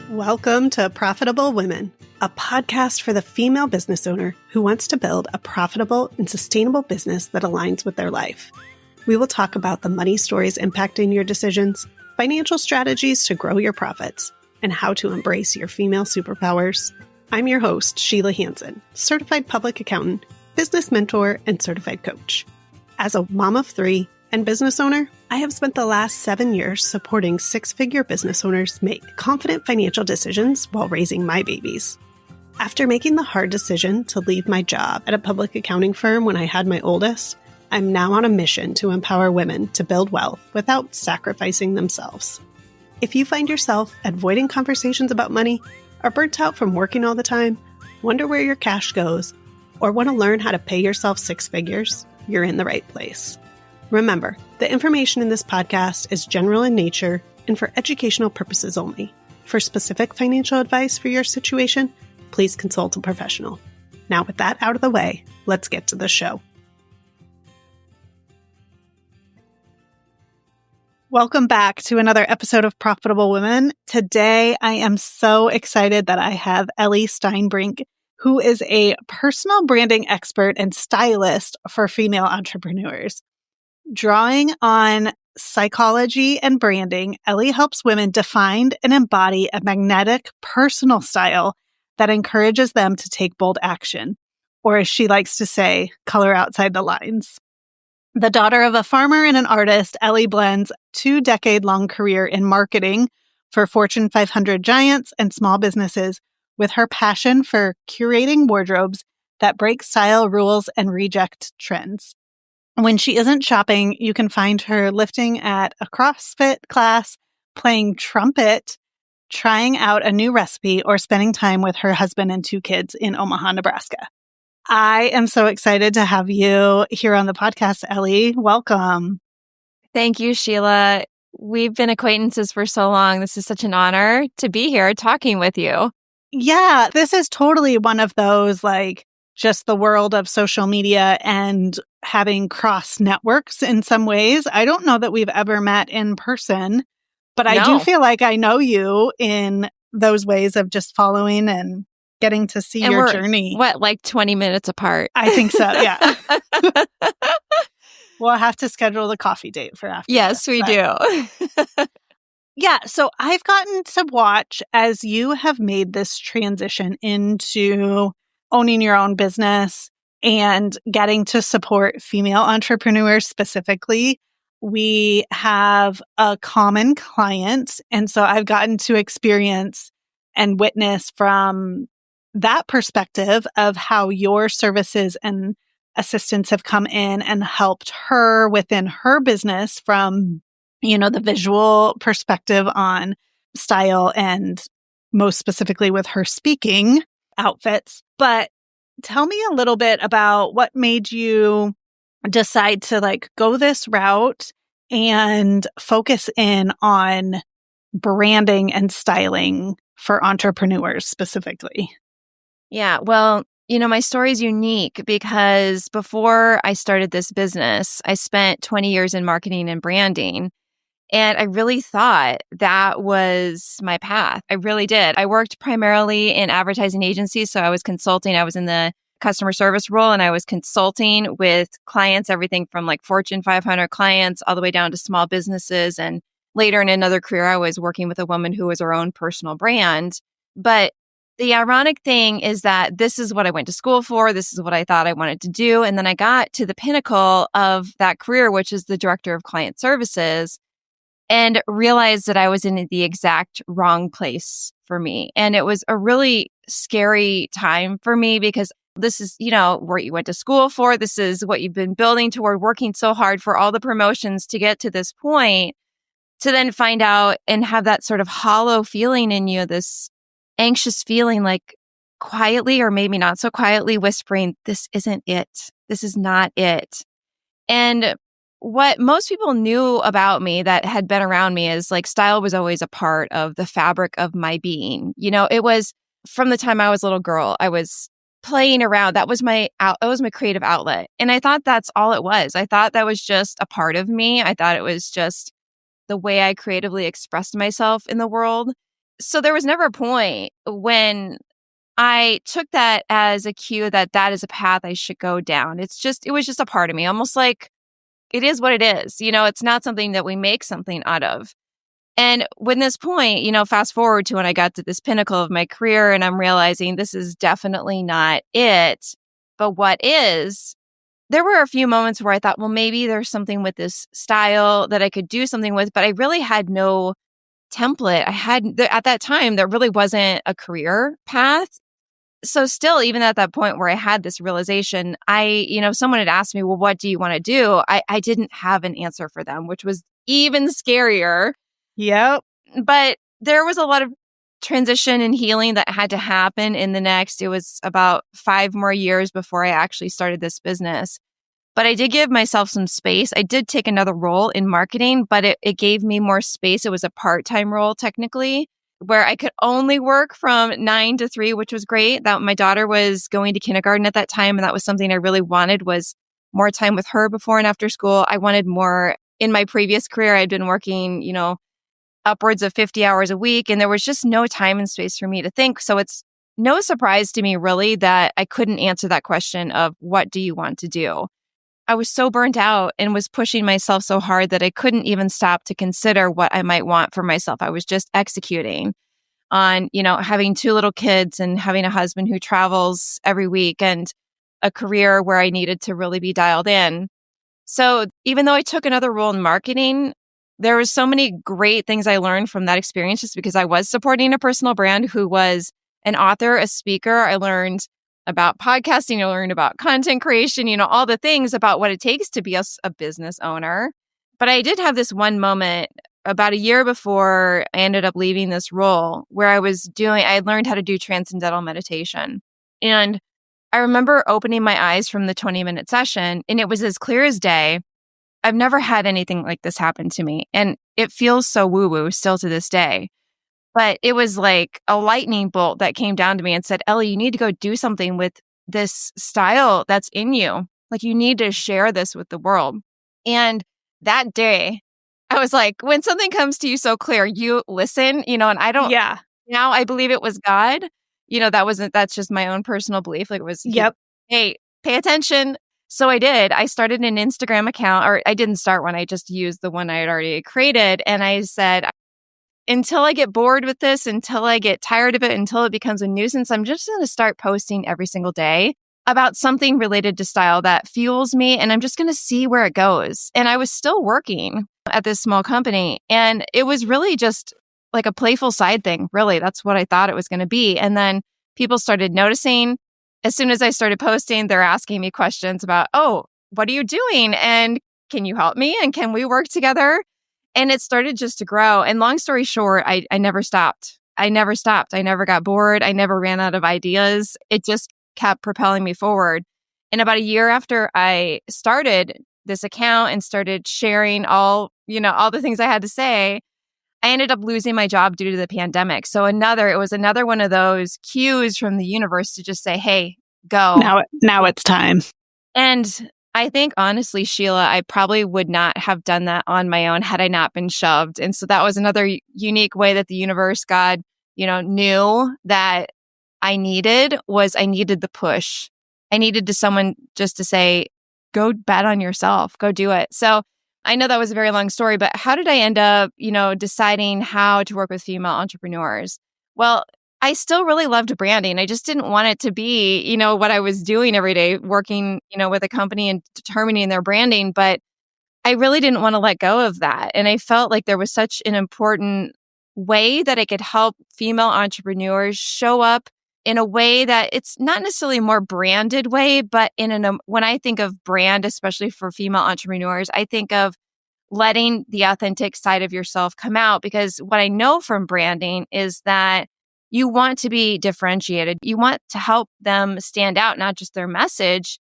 Welcome to Profitable Women, a podcast for the female business owner who wants to build a profitable and sustainable business that aligns with their life. We will talk about the money stories impacting your decisions, financial strategies to grow your profits, and how to embrace your female superpowers. I'm your host, Sheila Hansen, certified public accountant, business mentor, and certified coach. As a mom of three and business owner, I have spent the last 7 years supporting six-figure business owners make confident financial decisions while raising my babies. After making the hard decision to leave my job at a public accounting firm when I had my oldest, I'm now on a mission to empower women to build wealth without sacrificing themselves. If you find yourself avoiding conversations about money, are burnt out from working all the time, wonder where your cash goes, or want to learn how to pay yourself six figures, you're in the right place. Remember, the information in this podcast is general in nature and for educational purposes only. For specific financial advice for your situation, please consult a professional. Now, with that out of the way, let's get to the show. Welcome back to another episode of Profitable Women. Today, I am so excited that I have Ellie Steinbrink, who is a personal branding expert and stylist for female entrepreneurs. Drawing on psychology and branding, Ellie helps women define and embody a magnetic personal style that encourages them to take bold action, or as she likes to say, color outside the lines. The daughter of a farmer and an artist, Ellie blends a 2-decade-long career in marketing for Fortune 500 giants and small businesses with her passion for curating wardrobes that break style rules and reject trends. When she isn't shopping, you can find her lifting at a CrossFit class, playing trumpet, trying out a new recipe, or spending time with her husband and 2 kids in Omaha, Nebraska. I am so excited to have you here on the podcast, Ellie. Welcome. Thank you, Sheila. We've been acquaintances for so long. This is such an honor to be here talking with you. Yeah, this is totally one of those, just the world of social media and having cross networks in some ways. I don't know that we've ever met in person, but I do feel like I know you in those ways of just following and getting to see your journey. What, 20 minutes apart? I think so, yeah. We'll have to schedule the coffee date for after. Yes, we do. Yeah, so I've gotten to watch as you have made this transition into owning your own business and getting to support female entrepreneurs specifically. We have a common client, and so I've gotten to experience and witness from that perspective of how your services and assistance have come in and helped her within her business from, the visual perspective on style and most specifically with her speaking outfits. But tell me a little bit about what made you decide to go this route and focus in on branding and styling for entrepreneurs specifically. Yeah, well, my story is unique because before I started this business, I spent 20 years in marketing and branding. And I really thought that was my path. I really did. I worked primarily in advertising agencies. So I was consulting. I was in the customer service role and I was consulting with clients, everything from Fortune 500 clients all the way down to small businesses. And later in another career, I was working with a woman who was her own personal brand. But the ironic thing is that this is what I went to school for. This is what I thought I wanted to do. And then I got to the pinnacle of that career, which is the director of client services, and realized that I was in the exact wrong place for me. And it was a really scary time for me because this is, where you went to school for. This is what you've been building toward, working so hard for all the promotions to get to this point, to then find out and have that sort of hollow feeling in you, this anxious feeling, quietly or maybe not so quietly whispering, this isn't it. This is not it. And what most people knew about me that had been around me is style was always a part of the fabric of my being. It was from the time I was a little girl, I was playing around. That was my creative outlet. And I thought that's all it was. I thought that was just a part of me. I thought it was just the way I creatively expressed myself in the world. So there was never a point when I took that as a cue that that is a path I should go down. It was just a part of me, almost like it is what it is. It's not something that we make something out of. And when this point, fast forward to when I got to this pinnacle of my career and I'm realizing this is definitely not it. But what is, there were a few moments where I thought, well, maybe there's something with this style that I could do something with, but I really had no template. At that time, there really wasn't a career path. So still, even at that point where I had this realization, someone had asked me, well, what do you want to do? I didn't have an answer for them, which was even scarier. Yep. But there was a lot of transition and healing that had to happen it was about 5 more years before I actually started this business. But I did give myself some space. I did take another role in marketing, but it gave me more space. It was a part-time role technically, where I could only work from 9 to 3, which was great. That my daughter was going to kindergarten at that time. And that was something I really wanted, was more time with her before and after school. I wanted more. In my previous career, I'd been working, upwards of 50 hours a week, and there was just no time and space for me to think. So it's no surprise to me really that I couldn't answer that question of what do you want to do? I was so burnt out and was pushing myself so hard that I couldn't even stop to consider what I might want for myself. I was just executing on, having 2 little kids and having a husband who travels every week and a career where I needed to really be dialed in. So even though I took another role in marketing, there was so many great things I learned from that experience, just because I was supporting a personal brand who was an author, a speaker. I learned about podcasting. I learned about content creation, all the things about what it takes to be a business owner. But I did have this one moment about a year before I ended up leaving this role where I had learned how to do transcendental meditation. And I remember opening my eyes from the 20-minute session, and it was as clear as day. I've never had anything like this happen to me. And it feels so woo-woo still to this day. But it was like a lightning bolt that came down to me and said, Ellie, you need to go do something with this style that's in you. Like, you need to share this with the world. And that day, I was like, when something comes to you so clear, you listen, and I don't, now I believe it was God. That's just my own personal belief. Like, it was, Yep. Hey, pay attention. So I did. I started an Instagram account, or I didn't start one. I just used the one I had already created. And I said, until I get bored with this, until I get tired of it, until it becomes a nuisance, I'm just going to start posting every single day about something related to style that fuels me. And I'm just going to see where it goes. And I was still working at this small company. And it was really just like a playful side thing. Really, that's what I thought it was going to be. And then people started noticing. As soon as I started posting, they're asking me questions about, oh, what are you doing? And can you help me? And can we work together? And it started just to grow. And long story short, I never stopped. I never stopped. I never got bored. I never ran out of ideas. It just kept propelling me forward. And about a year after I started this account and started sharing all the things I had to say, I ended up losing my job due to the pandemic. So it was another one of those cues from the universe to just say, hey, go. Now it's time. And I think, honestly, Sheila, I probably would not have done that on my own had I not been shoved. And so that was another unique way that the universe, God, knew that I needed the push. I needed someone just to say, go bet on yourself, go do it. So I know that was a very long story, but how did I end up, deciding how to work with female entrepreneurs? Well, I still really loved branding. I just didn't want it to be, what I was doing every day, working, with a company and determining their branding. But I really didn't want to let go of that. And I felt like there was such an important way that I could help female entrepreneurs show up in a way that it's not necessarily a more branded way, but when I think of brand, especially for female entrepreneurs, I think of letting the authentic side of yourself come out. Because what I know from branding is that you want to be differentiated. You want to help them stand out, not just their message,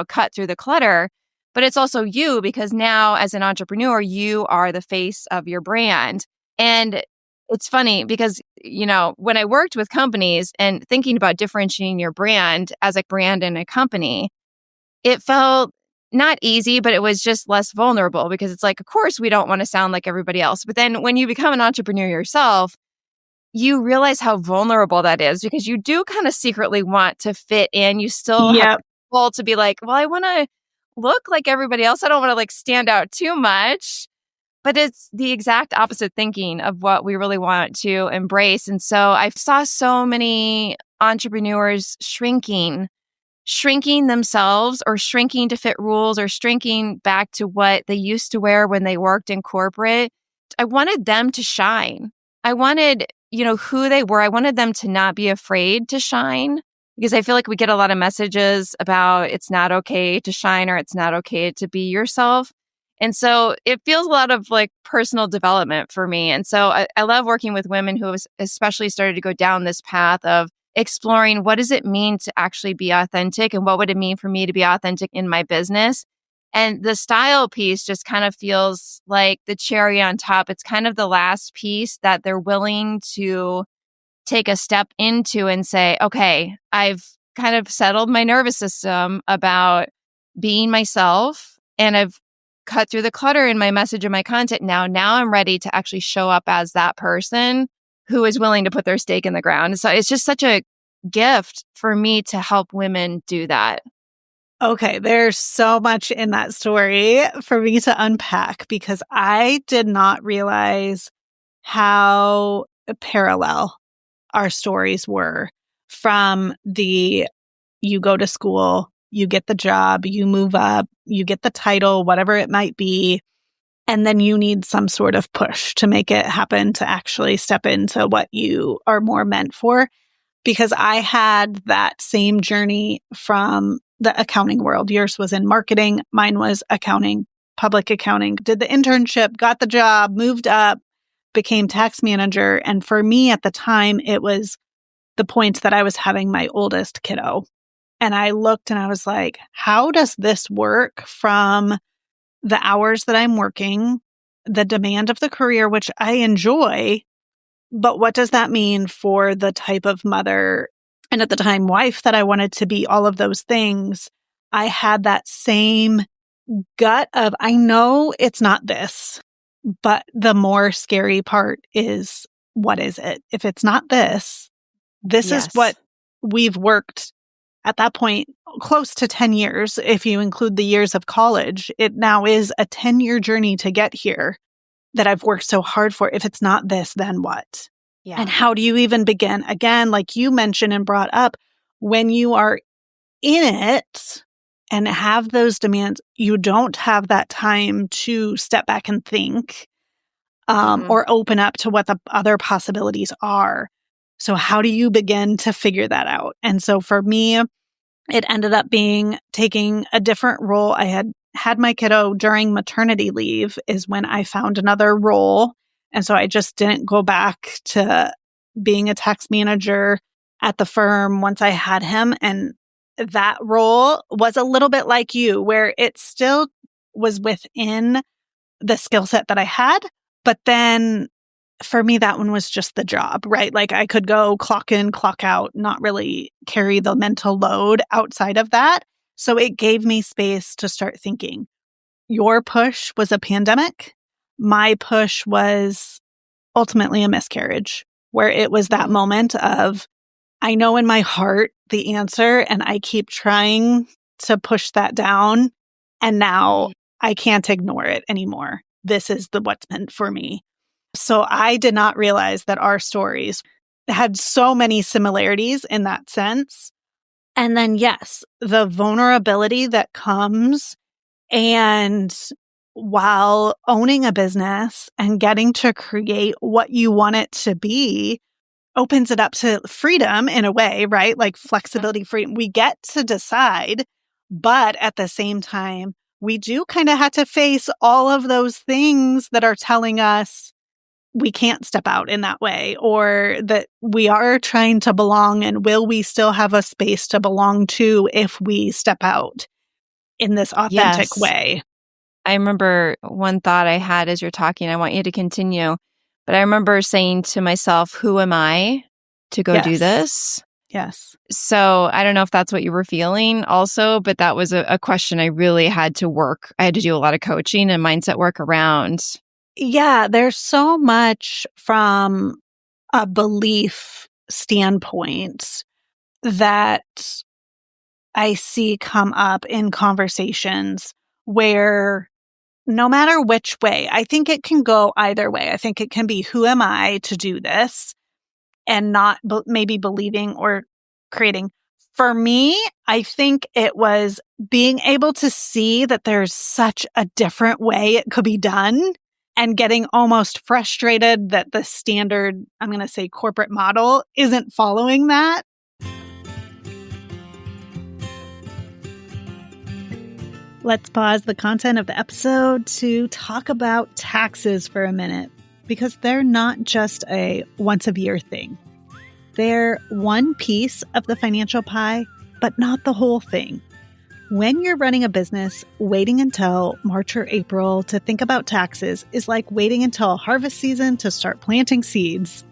cut through the clutter, but it's also you, because now as an entrepreneur, you are the face of your brand. And it's funny because, when I worked with companies and thinking about differentiating your brand as a brand in a company, it felt not easy, but it was just less vulnerable, because it's like, of course, we don't want to sound like everybody else. But then when you become an entrepreneur yourself, you realize how vulnerable that is because you do kind of secretly want to fit in. You still have Yep. goal to be like, well, I want to look like everybody else. I don't want to like stand out too much. But it's the exact opposite thinking of what we really want to embrace. And so I saw so many entrepreneurs shrinking themselves or shrinking to fit rules or shrinking back to what they used to wear when they worked in corporate. I wanted them to shine. I wanted, who they were. I wanted them to not be afraid to shine because I feel like we get a lot of messages about it's not okay to shine or it's not okay to be yourself. And so it feels a lot of like personal development for me. And so I love working with women who have especially started to go down this path of exploring what does it mean to actually be authentic and what would it mean for me to be authentic in my business. And the style piece just kind of feels like the cherry on top. It's kind of the last piece that they're willing to take a step into and say, okay, I've kind of settled my nervous system about being myself and I've cut through the clutter in my message and my content now. Now I'm ready to actually show up as that person who is willing to put their stake in the ground. So it's just such a gift for me to help women do that. Okay, there's so much in that story for me to unpack because I did not realize how parallel our stories were from you go to school, you get the job, you move up, you get the title, whatever it might be, and then you need some sort of push to make it happen to actually step into what you are more meant for. Because I had that same journey from the accounting world. Yours was in marketing, mine was accounting, public accounting. Did the internship, got the job, moved up, became tax manager. And for me at the time, it was the point that I was having my oldest kiddo. And I looked and I was like, how does this work from the hours that I'm working, the demand of the career, which I enjoy, but what does that mean for the type of mother and at the time wife that I wanted to be, all of those things? I had that same gut of, I know it's not this, but the more scary part is, what is it? If it's not this is what we've worked at that point, close to 10 years, if you include the years of college. It now is a 10-year journey to get here that I've worked so hard for. If it's not this, then what? Yeah. And how do you even begin? Again, like you mentioned and brought up, when you are in it and have those demands, you don't have that time to step back and think or open up to what the other possibilities are. So how do you begin to figure that out? And so for me, it ended up being taking a different role. I had my kiddo during maternity leave is when I found another role. And so I just didn't go back to being a tax manager at the firm once I had him. And that role was a little bit like you, where it still was within the skill set that I had. But then for me, that one was just the job, right? Like I could go clock in, clock out, not really carry the mental load outside of that. So it gave me space to start thinking. Your push was a pandemic. My push was ultimately a miscarriage, where it was that moment of, I know in my heart the answer and I keep trying to push that down. And now I can't ignore it anymore. This is what's meant for me. So I did not realize that our stories had so many similarities in that sense. And then, yes, the vulnerability that comes and while owning a business and getting to create what you want it to be opens it up to freedom in a way, right? Like flexibility, freedom. We get to decide, but at the same time, we do kind of have to face all of those things that are telling us we can't step out in that way, or that we are trying to belong, and will we still have a space to belong to if we step out in this authentic way? I remember one thought I had as you're talking, I want you to continue, but I remember saying to myself, who am I to go do this? Yes. So I don't know if that's what you were feeling also, but that was a question I really had to work. I had to do a lot of coaching and mindset work around. Yeah, there's so much from a belief standpoint that I see come up in conversations where no matter which way, I think it can go either way. I think it can be, who am I to do this? And not maybe believing or creating. For me, I think it was being able to see that there's such a different way it could be done and getting almost frustrated that the standard, I'm going to say corporate model, isn't following that. Let's pause the content of the episode to talk about taxes for a minute, because they're not just a once-a-year thing. They're one piece of the financial pie, but not the whole thing. When you're running a business, waiting until March or April to think about taxes is like waiting until harvest season to start planting seeds.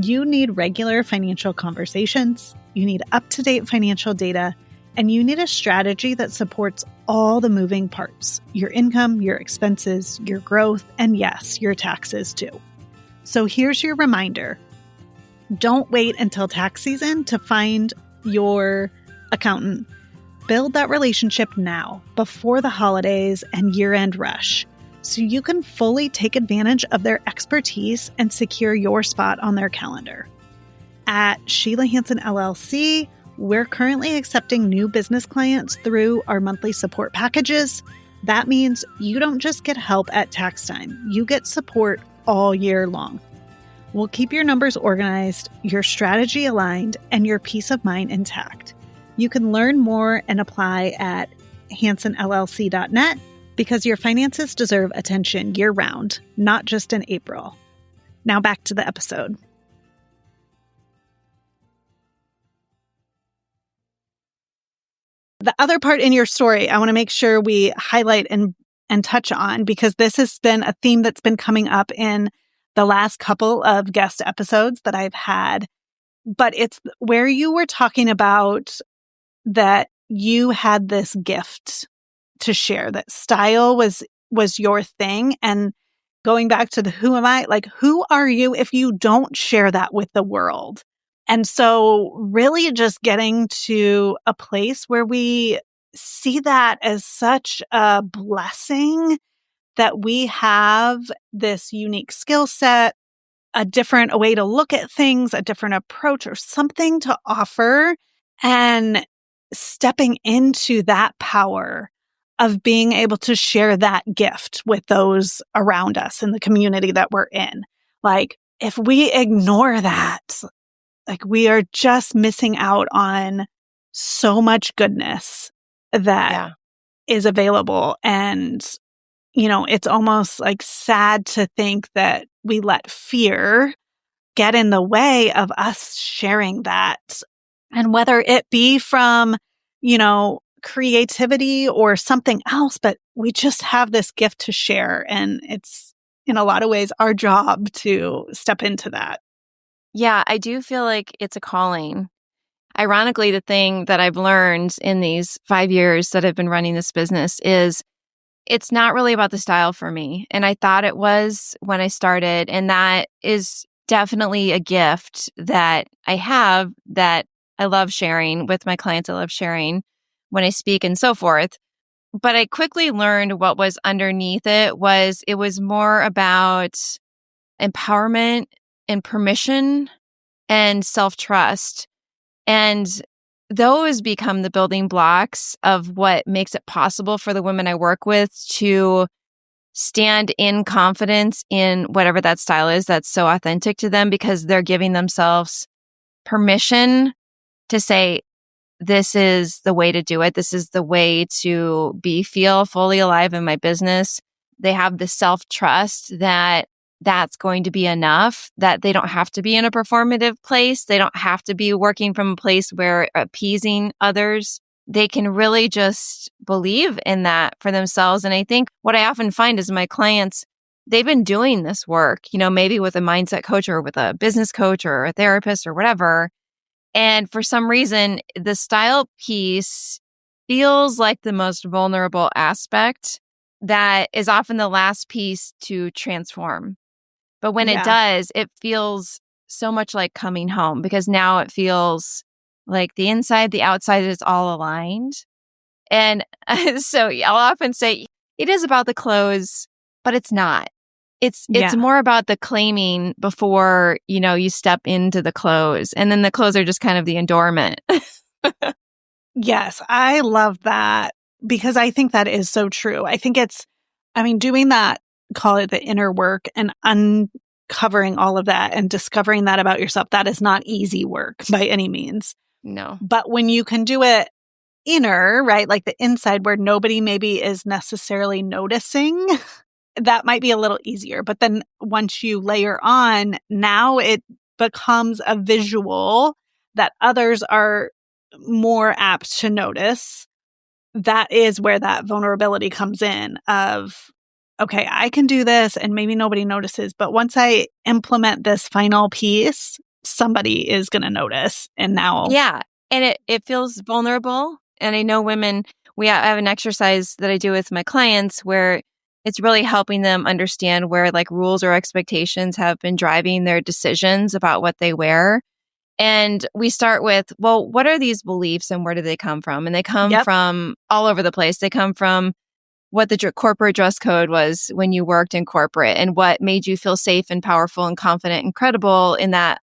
You need regular financial conversations, you need up-to-date financial data, and you need a strategy that supports all the moving parts: your income, your expenses, your growth, and yes, your taxes too. So here's your reminder. Don't wait until tax season to find your accountant. Build that relationship now, before the holidays and year-end rush, so you can fully take advantage of their expertise and secure your spot on their calendar. At Sheila Hansen LLC, we're currently accepting new business clients through our monthly support packages. That means you don't just get help at tax time, you get support all year long. We'll keep your numbers organized, your strategy aligned, and your peace of mind intact. You can learn more and apply at hansenllc.net, because your finances deserve attention year-round, not just in April. Now back to the episode. The other part in your story I want to make sure we highlight and touch on, because this has been a theme that's been coming up in the last couple of guest episodes that I've had. But it's where you were talking about that you had this gift to share, that style was your thing. And going back to the who am I, like, who are you if you don't share that with the world? And so really just getting to a place where we see that as such a blessing, that we have this unique skill set, a different way to look at things, a different approach or something to offer, and stepping into that power of being able to share that gift with those around us in the community that we're in. Like, if we ignore that, like, we are just missing out on so much goodness that is available. And, you know, it's almost like sad to think that we let fear get in the way of us sharing that. And whether it be from, you know, creativity or something else, but we just have this gift to share. And it's, in a lot of ways, our job to step into that. Yeah, I do feel like it's a calling. Ironically, the thing that I've learned in these 5 years that I've been running this business is it's not really about the style for me. And I thought it was when I started. And that is definitely a gift that I have, that I love sharing with my clients. I love sharing when I speak and so forth. But I quickly learned what was underneath it was more about empowerment and permission and self-trust. And those become the building blocks of what makes it possible for the women I work with to stand in confidence in whatever that style is that's so authentic to them, because they're giving themselves permission to say, this is the way to do it. This is the way to feel fully alive in my business. They have the self-trust that that's going to be enough, that they don't have to be in a performative place. They don't have to be working from a place where appeasing others. They can really just believe in that for themselves. And I think what I often find is my clients, they've been doing this work, you know, maybe with a mindset coach or with a business coach or a therapist or whatever. And for some reason, the style piece feels like the most vulnerable aspect that is often the last piece to transform. But when it does, it feels so much like coming home because now it feels like the inside, the outside is all aligned. And so I'll often say it is about the clothes, but it's not. It's more about the claiming before, you step into the clothes. And then the clothes are just kind of the adornment. Yes, I love that because I think that is so true. I think doing that, call it the inner work and uncovering all of that and discovering that about yourself, that is not easy work by any means. No. But when you can do it inner, right, like the inside where nobody maybe is necessarily noticing, that might be a little easier. But then once you layer on, now it becomes a visual that others are more apt to notice. That is where that vulnerability comes in of, okay, I can do this and maybe nobody notices. But once I implement this final piece, somebody is going to notice. And now. Yeah. And it feels vulnerable. And I know women, I have an exercise that I do with my clients where it's really helping them understand where like rules or expectations have been driving their decisions about what they wear. And we start with, well, what are these beliefs and where do they come from? And they come from all over the place. They come from what the corporate dress code was when you worked in corporate and what made you feel safe and powerful and confident and credible in that,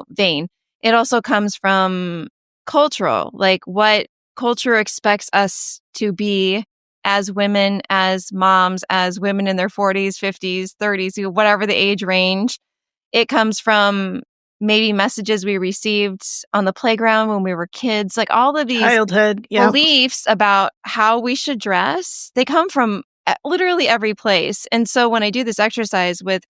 vein. It also comes from cultural, like what culture expects us to be as women, as moms, as women in their 40s, 50s, 30s, whatever the age range. It comes from maybe messages we received on the playground when we were kids, like all of these childhood beliefs about how we should dress. They come from literally every place. And so when I do this exercise with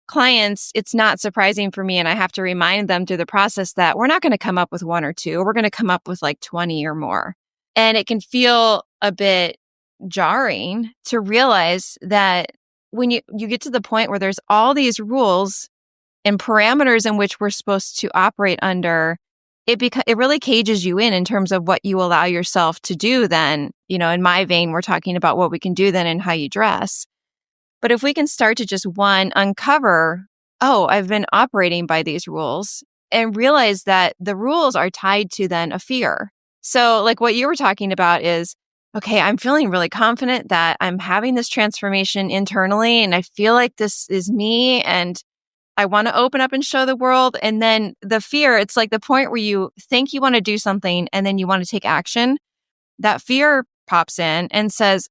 clients, it's not surprising for me. And I have to remind them through the process that we're not going to come up with one or two. We're going to come up with like 20 or more. And it can feel a bit jarring to realize that when you get to the point where there's all these rules and parameters in which we're supposed to operate under, it really cages you in terms of what you allow yourself to do then. In my vein, we're talking about what we can do then and how you dress. But if we can start to just uncover, I've been operating by these rules and realize that the rules are tied to then a fear. So like what you were talking about is, okay, I'm feeling really confident that I'm having this transformation internally and I feel like this is me and I want to open up and show the world. And then the fear, it's like the point where you think you want to do something and then you want to take action. That fear pops in and says,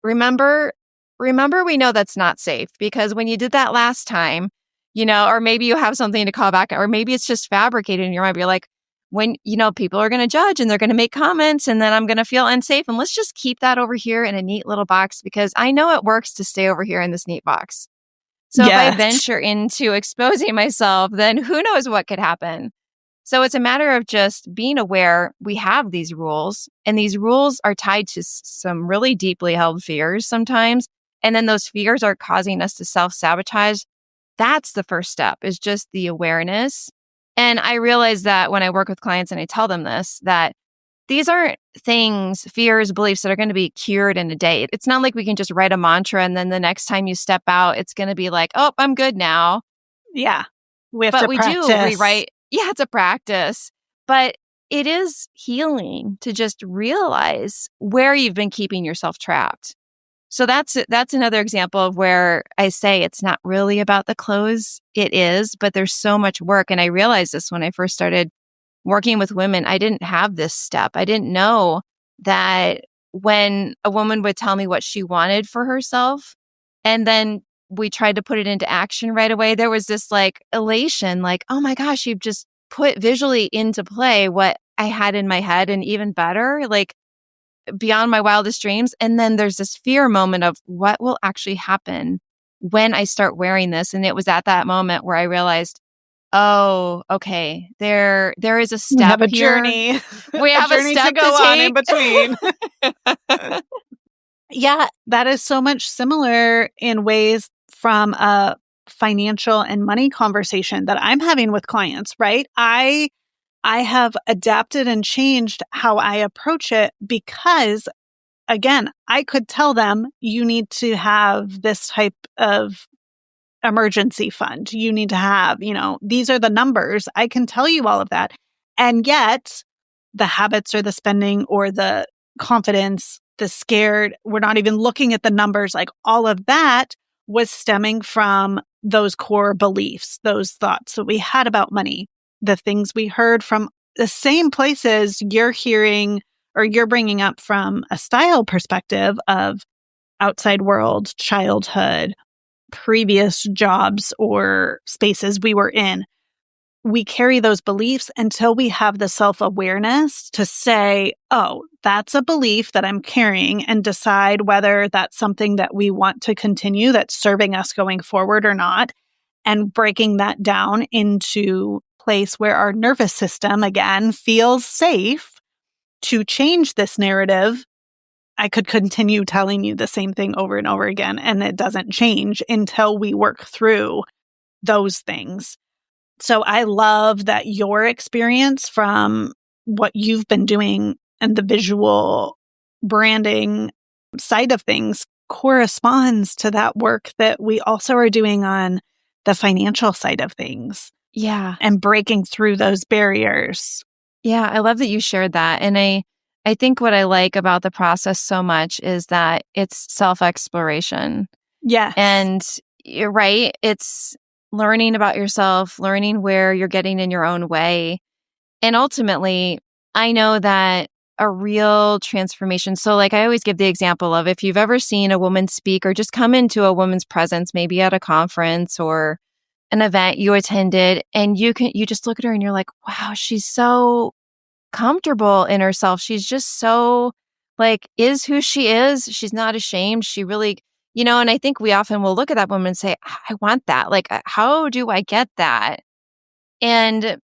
remember, we know that's not safe because when you did that last time, or maybe you have something to call back, or maybe it's just fabricated in your mind. You're like, when, people are going to judge and they're going to make comments and then I'm going to feel unsafe. And let's just keep that over here in a neat little box because I know it works to stay over here in this neat box. So if I venture into exposing myself, then who knows what could happen. So it's a matter of just being aware we have these rules and these rules are tied to some really deeply held fears sometimes. And then those fears are causing us to self-sabotage. That's the first step, is just the awareness. And I realize that when I work with clients and I tell them this, that these aren't things, fears, beliefs that are going to be cured in a day. It's not like we can just write a mantra and then the next time you step out, it's going to be like, oh, I'm good now. Yeah. We do rewrite. Yeah, it's a practice. But it is healing to just realize where you've been keeping yourself trapped. So that's another example of where I say it's not really about the clothes. It is, but there's so much work. And I realized this when I first started working with women. I didn't have this step. I didn't know that when a woman would tell me what she wanted for herself, and then we tried to put it into action right away, there was this like elation, like, oh my gosh, you've just put visually into play what I had in my head and even better, like beyond my wildest dreams. And then there's this fear moment of what will actually happen when I start wearing this. And it was at that moment where I realized, oh, okay, there is a step. We have a here. journey. We have a step to go on in between. Yeah, that is so much similar in ways from a financial and money conversation that I'm having with clients, right? I have adapted and changed how I approach it because, again, I could tell them you need to have this type of emergency fund. You need to have, these are the numbers. I can tell you all of that. And yet the habits or the spending or the confidence, the scared, we're not even looking at the numbers. Like all of that was stemming from those core beliefs, those thoughts that we had about money, the things we heard from the same places you're hearing or you're bringing up from a style perspective of outside world, childhood, previous jobs or spaces we were in. We carry those beliefs until we have the self-awareness to say, oh, that's a belief that I'm carrying, and decide whether that's something that we want to continue that's serving us going forward or not, and breaking that down into place where our nervous system, again, feels safe to change this narrative. I could continue telling you the same thing over and over again, and it doesn't change until we work through those things. So I love that your experience from what you've been doing and the visual branding side of things corresponds to that work that we also are doing on the financial side of things. Yeah. And breaking through those barriers. Yeah, I love that you shared that. And I think what I like about the process so much is that it's self-exploration. Yes. And you're right. It's learning about yourself, learning where you're getting in your own way. And ultimately, I know that a real transformation. So like I always give the example of if you've ever seen a woman speak or just come into a woman's presence, maybe at a conference or an event you attended, and you just look at her and you're like, wow, she's so comfortable in herself. She's just so is who she is. She's not ashamed. She really, and I think we often will look at that woman and say, I want that. How do I get that? And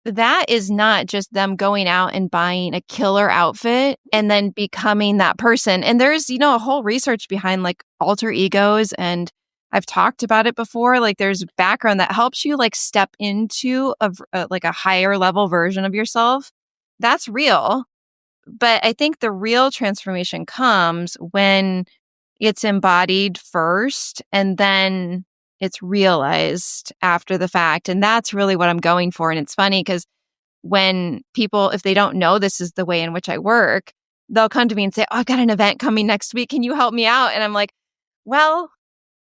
that is not just them going out and buying a killer outfit and then becoming that person. And there's, a whole research behind alter egos. And I've talked about it before. There's background that helps you step into a higher level version of yourself. That's real. But I think the real transformation comes when it's embodied first and then it's realized after the fact. And that's really what I'm going for. And it's funny because when people, if they don't know this is the way in which I work, they'll come to me and say, oh, I've got an event coming next week. Can you help me out? And I'm like, well,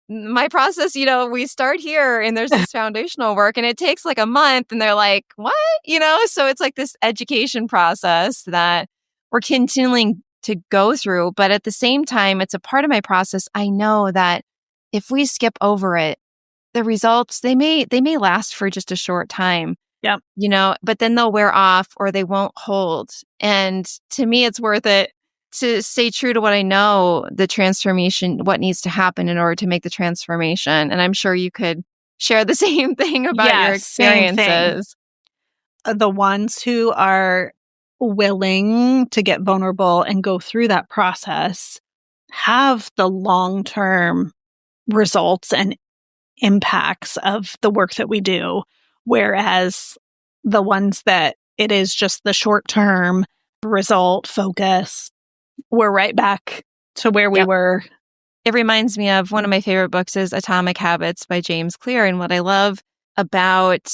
my process, we start here and there's this foundational work and it takes a month. And they're like, what? So it's this education process that we're continuing to go through. But at the same time, it's a part of my process. I know that if we skip over it, the results, they may last for just a short time. Yep. But then they'll wear off or they won't hold. And to me, it's worth it to stay true to what I know, the transformation, what needs to happen in order to make the transformation. And I'm sure you could share the same thing about your experiences. The ones who are willing to get vulnerable and go through that process have the long-term results and impacts of the work that we do. Whereas the ones that it is just the short-term result focus, we're right back to where we were. It reminds me of one of my favorite books is Atomic Habits by James Clear. And what I love about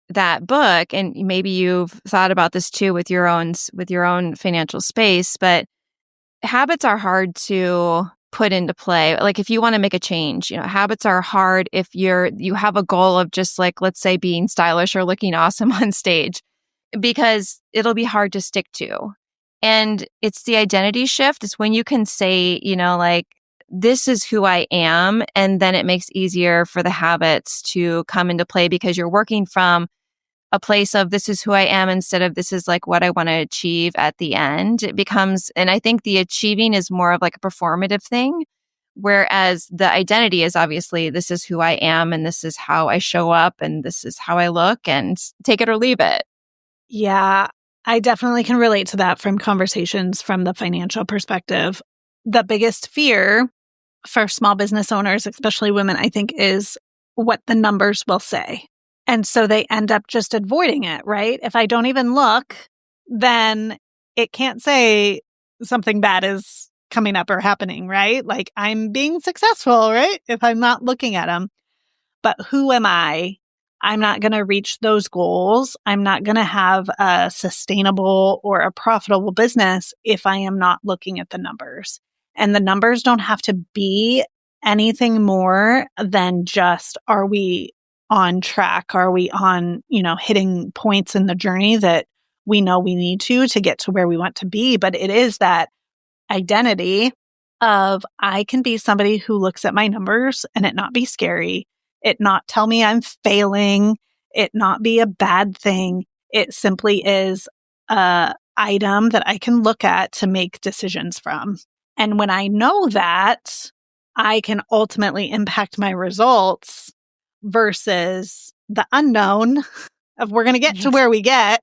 that book, and maybe you've thought about this too with your own financial space, but habits are hard to put into play. If you want to make a change, habits are hard if you have a goal of just let's say being stylish or looking awesome on stage, because it'll be hard to stick to. And it's the identity shift. It's when you can say, this is who I am. And then it makes easier for the habits to come into play because you're working from a place of this is who I am instead of this is what I want to achieve at the end. It becomes, and I think the achieving is more of a performative thing, whereas the identity is obviously this is who I am and this is how I show up and this is how I look and take it or leave it. Yeah, I definitely can relate to that from conversations from the financial perspective. The biggest fear for small business owners, especially women, I think, is what the numbers will say. And so they end up just avoiding it, right? If I don't even look, then it can't say something bad is coming up or happening, right? Like I'm being successful, right? If I'm not looking at them. But who am I? I'm not going to reach those goals. I'm not going to have a sustainable or a profitable business if I am not looking at the numbers. And the numbers don't have to be anything more than just, are we on track? Are we on, hitting points in the journey that we know we need to get to where we want to be? But it is that identity of I can be somebody who looks at my numbers and it not be scary. It not tell me I'm failing, it not be a bad thing. It simply is a item that I can look at to make decisions from. And when I know that, I can ultimately impact my results versus the unknown of we're going to get to where we get.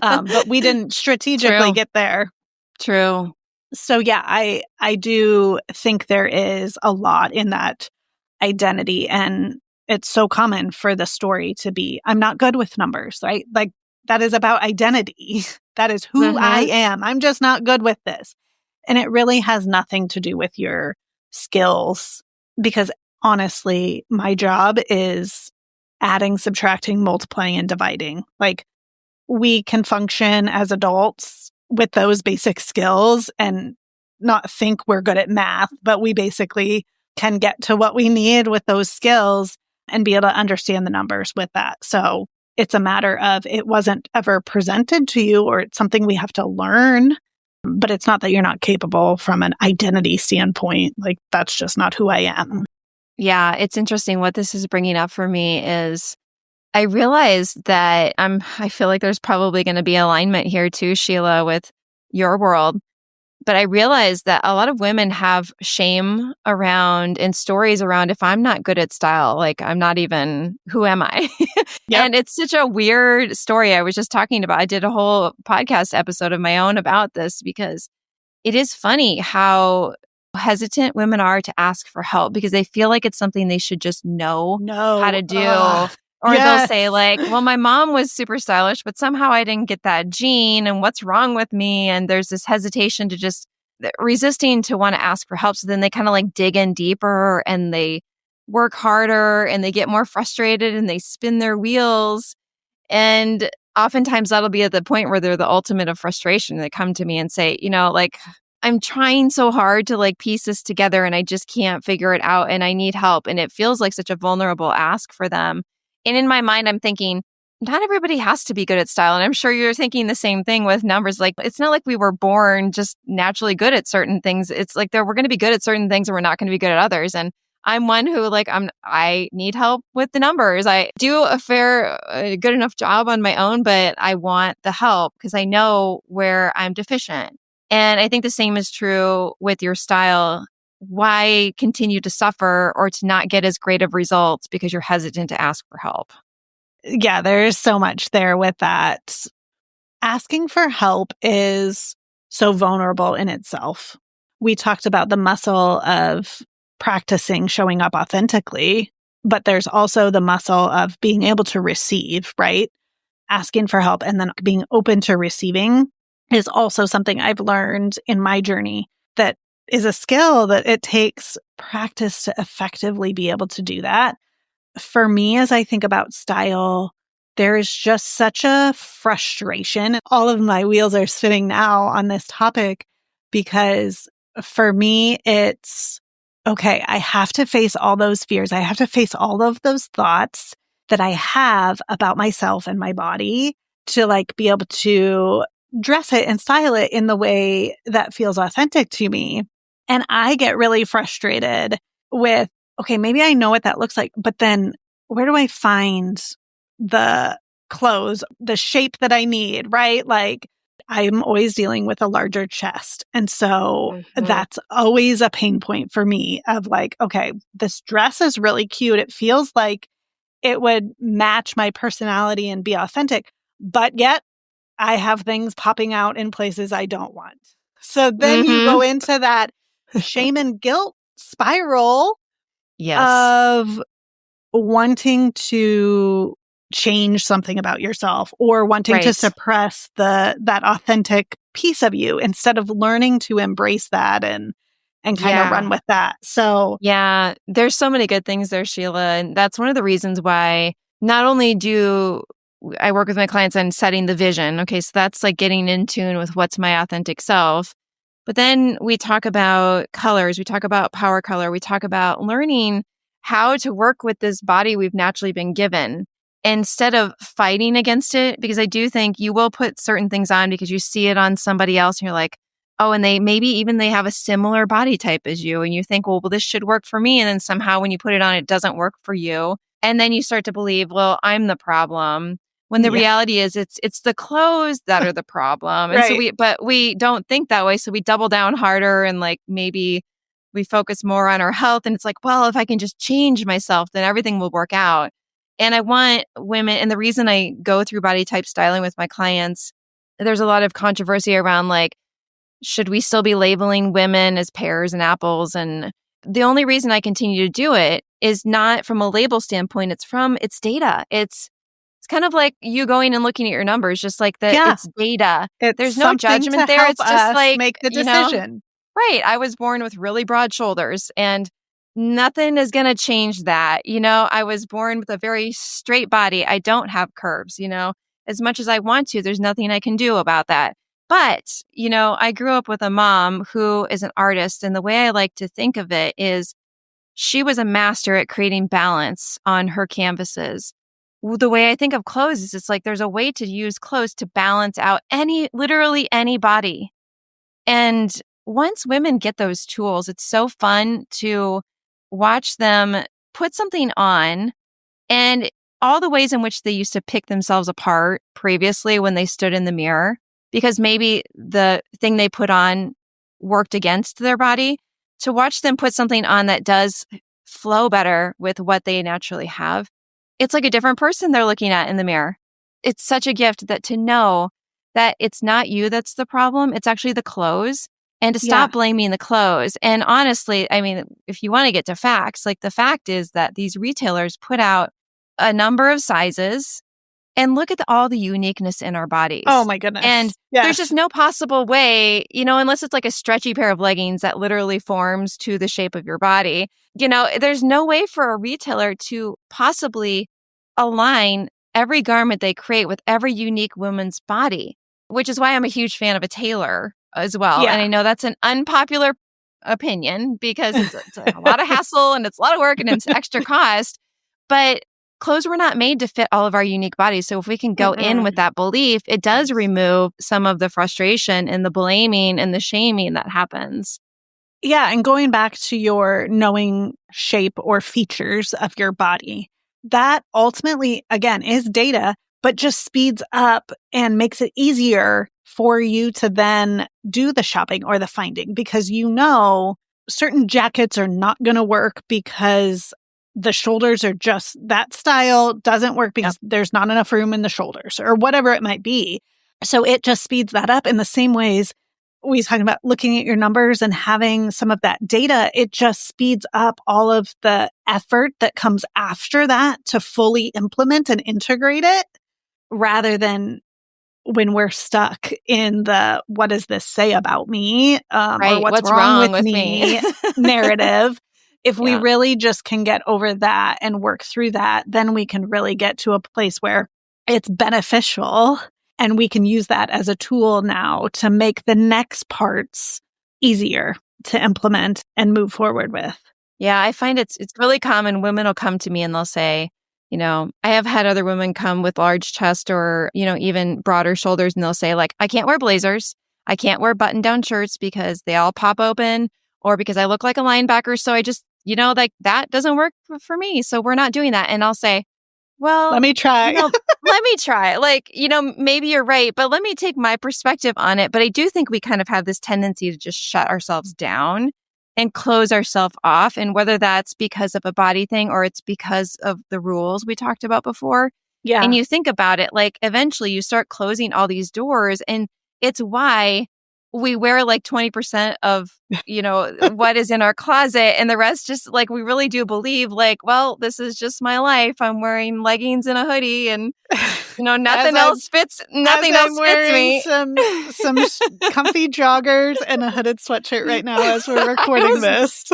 But we didn't strategically get there. True. So yeah, I do think there is a lot in that identity, and it's so common for the story to be, I'm not good with numbers, right? Like that is about identity. That is who I am. I'm just not good with this. And it really has nothing to do with your skills, because honestly, my job is adding, subtracting, multiplying, and dividing. Like we can function as adults with those basic skills and not think we're good at math, but we basically can get to what we need with those skills and be able to understand the numbers with that. So it's a matter of it wasn't ever presented to you, or it's something we have to learn, but it's not that you're not capable from an identity standpoint. Like that's just not who I am. Yeah, it's interesting. What this is bringing up for me is I realize that I feel like there's probably going to be alignment here too, Sheila, with your world. But I realize that a lot of women have shame around and stories around, if I'm not good at style, like I'm not even, who am I? Yep. And it's such a weird story. I was just talking about, I did a whole podcast episode of my own about this, because it is funny how hesitant women are to ask for help because they feel like it's something they should just know how to do. Or they'll say like, well, my mom was super stylish, but somehow I didn't get that gene, and what's wrong with me? And there's this hesitation to just resisting to want to ask for help. So then they kind of like dig in deeper and they work harder and they get more frustrated and they spin their wheels. And oftentimes that'll be at the point where they're the ultimate of frustration. They come to me and say, like, I'm trying so hard to like piece this together and I just can't figure it out and I need help. And it feels like such a vulnerable ask for them. And in my mind, I'm thinking, not everybody has to be good at style. And I'm sure you're thinking the same thing with numbers. Like, it's not like we were born just naturally good at certain things. It's like we're going to be good at certain things and we're not going to be good at others. And I'm one who I need help with the numbers. I do a good enough job on my own, but I want the help because I know where I'm deficient. And I think the same is true with your style. Why continue to suffer or to not get as great of results because you're hesitant to ask for help? Yeah, there's so much there with that. Asking for help is so vulnerable in itself. We talked about the muscle of practicing showing up authentically, but there's also the muscle of being able to receive, right? Asking for help and then being open to receiving is also something I've learned in my journey that is a skill that it takes practice to effectively be able to do that. For me, as I think about style, there is just such a frustration. All of my wheels are spinning now on this topic because for me, it's okay, I have to face all those fears. I have to face all of those thoughts that I have about myself and my body to like be able to dress it and style it in the way that feels authentic to me. And I get really frustrated with, okay, maybe I know what that looks like, but then where do I find the clothes, the shape that I need, right? Like I'm always dealing with a larger chest. And so that's always a pain point for me of like, okay, this dress is really cute. It feels like it would match my personality and be authentic, but yet I have things popping out in places I don't want. So then you go into that shame and guilt spiral of wanting to change something about yourself or wanting to suppress that authentic piece of you instead of learning to embrace that and kind of run with that. So yeah, there's so many good things there, Sheila. And that's one of the reasons why not only do I work with my clients on setting the vision. Okay, so that's like getting in tune with what's my authentic self. But then we talk about colors, we talk about power color, we talk about learning how to work with this body we've naturally been given instead of fighting against it. Because I do think you will put certain things on because you see it on somebody else and you're like, oh, and they have a similar body type as you. And you think, well, this should work for me. And then somehow when you put it on, it doesn't work for you. And then you start to believe, well, I'm the problem. When the reality is it's the clothes that are the problem. And so we don't think that way. So we double down harder and like maybe we focus more on our health. And it's like, well, if I can just change myself, then everything will work out. And I want women, and the reason I go through body type styling with my clients, there's a lot of controversy around like, should we still be labeling women as pears and apples? And the only reason I continue to do it is not from a label standpoint. It's data. It's kind of like you going and looking at your numbers, just like that. It's data. There's no judgment there. It's just like make the decision. Right. I was born with really broad shoulders and nothing is going to change that. I was born with a very straight body. I don't have curves, as much as I want to, there's nothing I can do about that. But, I grew up with a mom who is an artist. And the way I like to think of it is she was a master at creating balance on her canvases. The way I think of clothes is it's like there's a way to use clothes to balance out literally any body. And once women get those tools, it's so fun to watch them put something on and all the ways in which they used to pick themselves apart previously when they stood in the mirror, because maybe the thing they put on worked against their body, to watch them put something on that does flow better with what they naturally have. It's like a different person they're looking at in the mirror. It's such a gift that to know that it's not you that's the problem, it's actually the clothes, and to stop blaming the clothes. And honestly, I mean, if you want to get to facts, like the fact is that these retailers put out a number of sizes and look at all the uniqueness in our bodies. Oh my goodness. And there's just no possible way, unless it's like a stretchy pair of leggings that literally forms to the shape of your body, there's no way for a retailer to possibly align every garment they create with every unique woman's body, which is why I'm a huge fan of a tailor as well. Yeah. And I know that's an unpopular opinion because it's a lot of hassle and it's a lot of work and it's extra cost, but clothes were not made to fit all of our unique bodies. So if we can go in with that belief, it does remove some of the frustration and the blaming and the shaming that happens. Yeah. And going back to your knowing shape or features of your body, that ultimately, again, is data, but just speeds up and makes it easier for you to then do the shopping or the finding, because certain jackets are not going to work because the shoulders are just, that style doesn't work because there's not enough room in the shoulders or whatever it might be. So it just speeds that up in the same ways we talking about looking at your numbers and having some of that data. It just speeds up all of the effort that comes after that to fully implement and integrate it, rather than when we're stuck in the, what does this say about me? Or what's wrong with me narrative. If we really just can get over that and work through that, then we can really get to a place where it's beneficial and we can use that as a tool now to make the next parts easier to implement and move forward with. Yeah, I find it's really common. Women will come to me and they'll say, I have had other women come with large chest or, even broader shoulders, and they'll say like, I can't wear blazers. I can't wear button-down shirts because they all pop open, or because I look like a linebacker. So I just, like that doesn't work for me. So we're not doing that. And I'll say, well, let me try. Let me try. Like, maybe you're right, but let me take my perspective on it. But I do think we kind of have this tendency to just shut ourselves down and close ourselves off. And whether that's because of a body thing or it's because of the rules we talked about before. Yeah. And you think about it, like eventually you start closing all these doors. And it's why we wear like 20% of, what is in our closet, and the rest just like we really do believe like, well, this is just my life. I'm wearing leggings and a hoodie and nothing else fits wearing me. some comfy joggers and a hooded sweatshirt right now as we're recording this.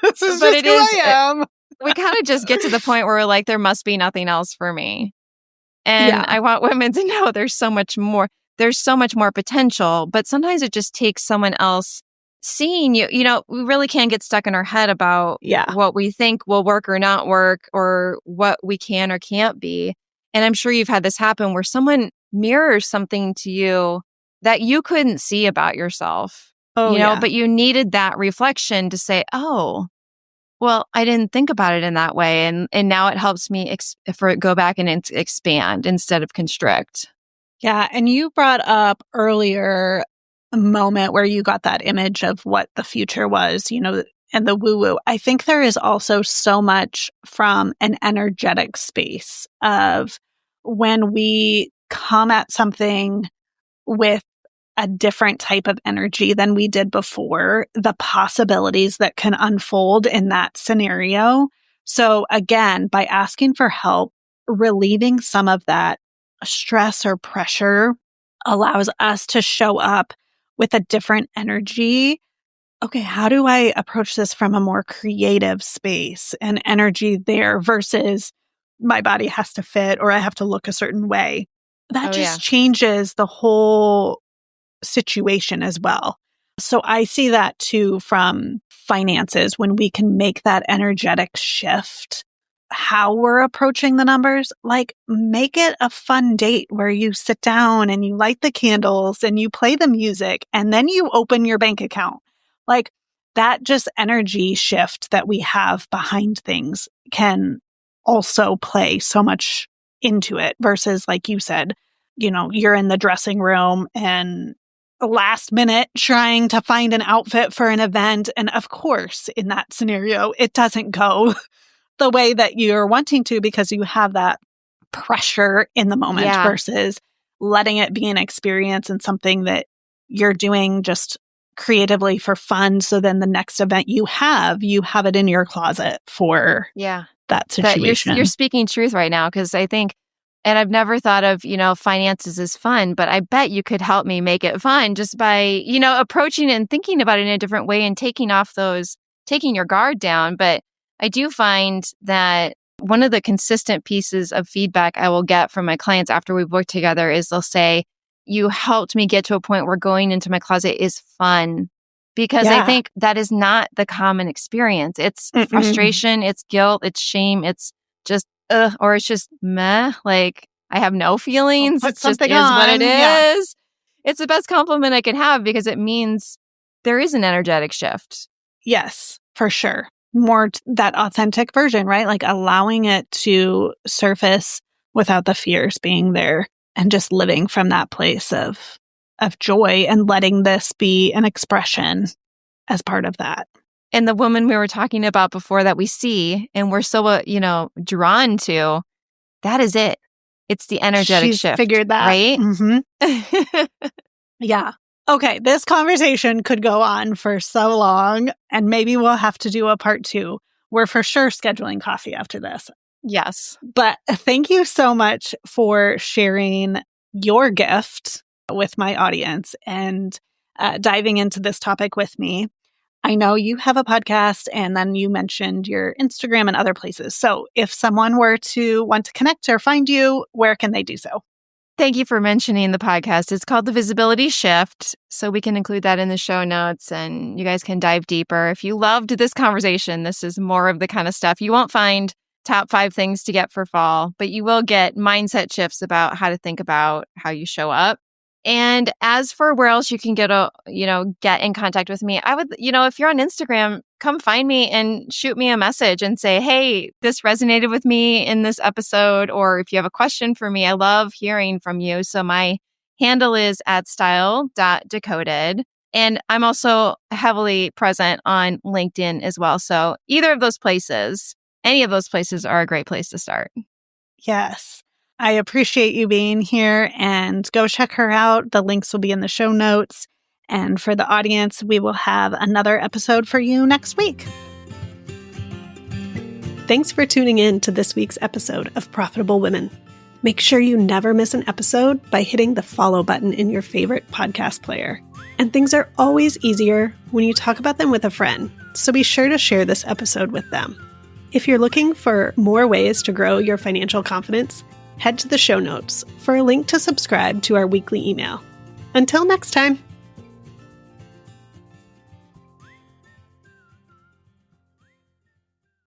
This is just who I am. We kind of just get to the point where we're like, there must be nothing else for me. And I want women to know there's so much more. There's so much more potential, but sometimes it just takes someone else seeing you. We really can get stuck in our head about what we think will work or not work, or what we can or can't be. And I'm sure you've had this happen where someone mirrors something to you that you couldn't see about yourself, but you needed that reflection to say, oh, well, I didn't think about it in that way. And now it helps me go back and expand instead of constrict. Yeah. And you brought up earlier a moment where you got that image of what the future was, and the woo-woo. I think there is also so much from an energetic space of when we come at something with a different type of energy than we did before, the possibilities that can unfold in that scenario. So again, by asking for help, relieving some of that stress or pressure allows us to show up with a different energy. Okay, how do I approach this from a more creative space and energy there versus my body has to fit or I have to look a certain way? That changes the whole situation as well. So I see that too from finances when we can make that energetic shift. How we're approaching the numbers, like make it a fun date where you sit down and you light the candles and you play the music and then you open your bank account. Like that just energy shift that we have behind things can also play so much into it versus like you said, you're in the dressing room and last minute trying to find an outfit for an event. And of course, in that scenario, it doesn't go the way that you're wanting to because you have that pressure in the moment versus letting it be an experience and something that you're doing just creatively for fun. So then the next event you have it in your closet for that situation. You're speaking truth right now because I think, and I've never thought of, finances as fun, but I bet you could help me make it fun just by, approaching it and thinking about it in a different way and taking your guard down. But I do find that one of the consistent pieces of feedback I will get from my clients after we've worked together is they'll say, you helped me get to a point where going into my closet is fun. Because I think that is not the common experience. It's frustration, it's guilt, it's shame, it's just, or it's just meh. Like I have no feelings. It's just is what it is. It's the best compliment I can have because it means there is an energetic shift. Yes, for sure. More that authentic version, right? Like allowing it to surface without the fears being there and just living from that place of joy and letting this be an expression as part of that. And the woman we were talking about before that we see and we're so, drawn to, that is it. It's the energetic shift. Figured that. Right? Mm-hmm. Yeah. Okay, this conversation could go on for so long, and maybe we'll have to do a part 2. We're for sure scheduling coffee after this. Yes. But thank you so much for sharing your gift with my audience and diving into this topic with me. I know you have a podcast, and then you mentioned your Instagram and other places. So if someone were to want to connect or find you, where can they do so? Thank you for mentioning the podcast. It's called The Visibility Shift, so we can include that in the show notes and you guys can dive deeper. If you loved this conversation, this is more of the kind of stuff you won't find top 5 things to get for fall, but you will get mindset shifts about how to think about how you show up. And as for where else you can get in contact with me, I would, if you're on Instagram, come find me and shoot me a message and say, hey, this resonated with me in this episode. Or if you have a question for me, I love hearing from you. So my handle is @style.decoded. And I'm also heavily present on LinkedIn as well. So either of those places, any of those places are a great place to start. Yes. I appreciate you being here and go check her out. The links will be in the show notes. And for the audience, we will have another episode for you next week. Thanks for tuning in to this week's episode of Profitable Women. Make sure you never miss an episode by hitting the follow button in your favorite podcast player. And things are always easier when you talk about them with a friend, so be sure to share this episode with them. If you're looking for more ways to grow your financial confidence, head to the show notes for a link to subscribe to our weekly email. Until next time.